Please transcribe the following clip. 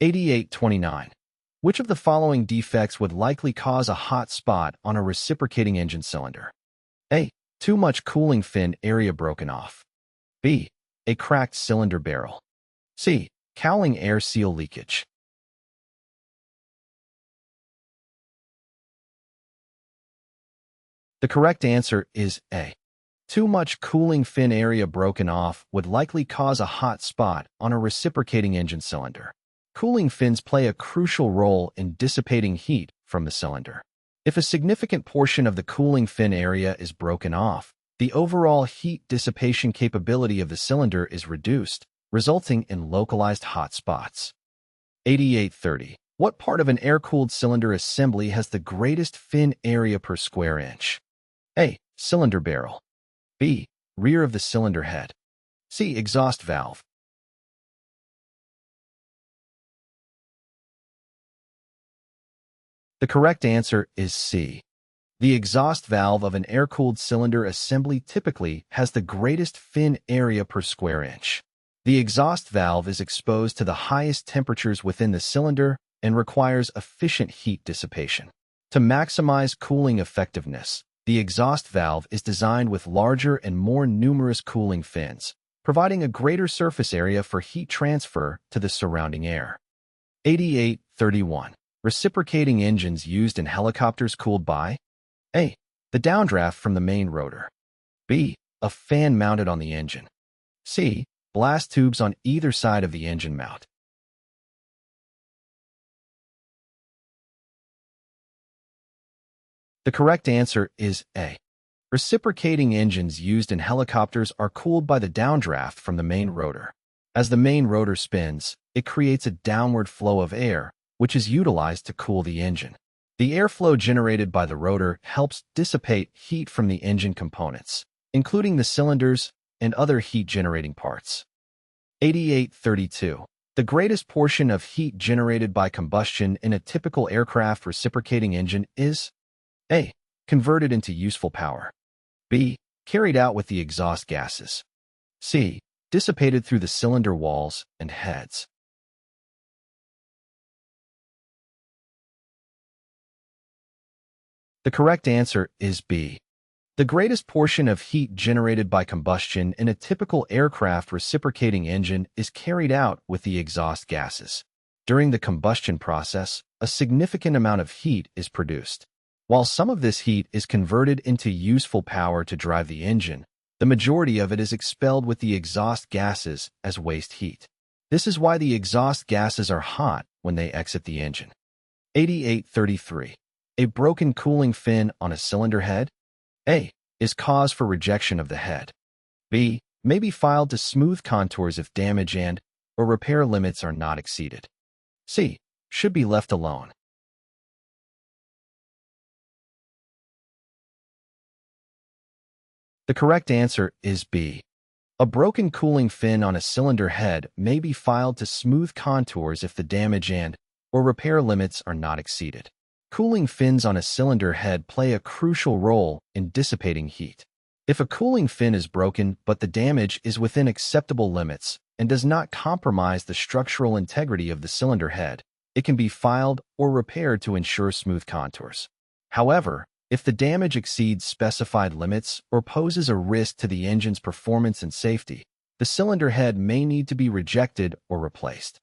8829. Which of the following defects would likely cause a hot spot on a reciprocating engine cylinder? A. Too much cooling fin area broken off. B. A cracked cylinder barrel. C. Cowling air seal leakage. The correct answer is A. Too much cooling fin area broken off would likely cause a hot spot on a reciprocating engine cylinder. Cooling fins play a crucial role in dissipating heat from the cylinder. If a significant portion of the cooling fin area is broken off, the overall heat dissipation capability of the cylinder is reduced, resulting in localized hot spots. 8830. What part of an air-cooled cylinder assembly has the greatest fin area per square inch? A. Cylinder barrel. B. Rear of the cylinder head. C. Exhaust valve. The correct answer is C. The exhaust valve of an air-cooled cylinder assembly typically has the greatest fin area per square inch. The exhaust valve is exposed to the highest temperatures within the cylinder and requires efficient heat dissipation. To maximize cooling effectiveness, the exhaust valve is designed with larger and more numerous cooling fins, providing a greater surface area for heat transfer to the surrounding air. 8831. Reciprocating engines used in helicopters cooled by A. The downdraft from the main rotor. B. A fan mounted on the engine. C. Blast tubes on either side of the engine mount. The correct answer is A. Reciprocating engines used in helicopters are cooled by the downdraft from the main rotor. As the main rotor spins, it creates a downward flow of air, which is utilized to cool the engine. The airflow generated by the rotor helps dissipate heat from the engine components, including the cylinders and other heat-generating parts. 8832. The greatest portion of heat generated by combustion in a typical aircraft reciprocating engine is A. Converted into useful power. B. Carried out with the exhaust gases. C. Dissipated through the cylinder walls and heads. The correct answer is B. The greatest portion of heat generated by combustion in a typical aircraft reciprocating engine is carried out with the exhaust gases. During the combustion process, a significant amount of heat is produced. While some of this heat is converted into useful power to drive the engine, the majority of it is expelled with the exhaust gases as waste heat. This is why the exhaust gases are hot when they exit the engine. 8833. A broken cooling fin on a cylinder head? A. Is cause for rejection of the head. B. May be filed to smooth contours if damage and/or repair limits are not exceeded. C. Should be left alone. The correct answer is B. A broken cooling fin on a cylinder head may be filed to smooth contours if the damage and/or repair limits are not exceeded. Cooling fins on a cylinder head play a crucial role in dissipating heat. If a cooling fin is broken but the damage is within acceptable limits and does not compromise the structural integrity of the cylinder head, it can be filed or repaired to ensure smooth contours. However, if the damage exceeds specified limits or poses a risk to the engine's performance and safety, the cylinder head may need to be rejected or replaced.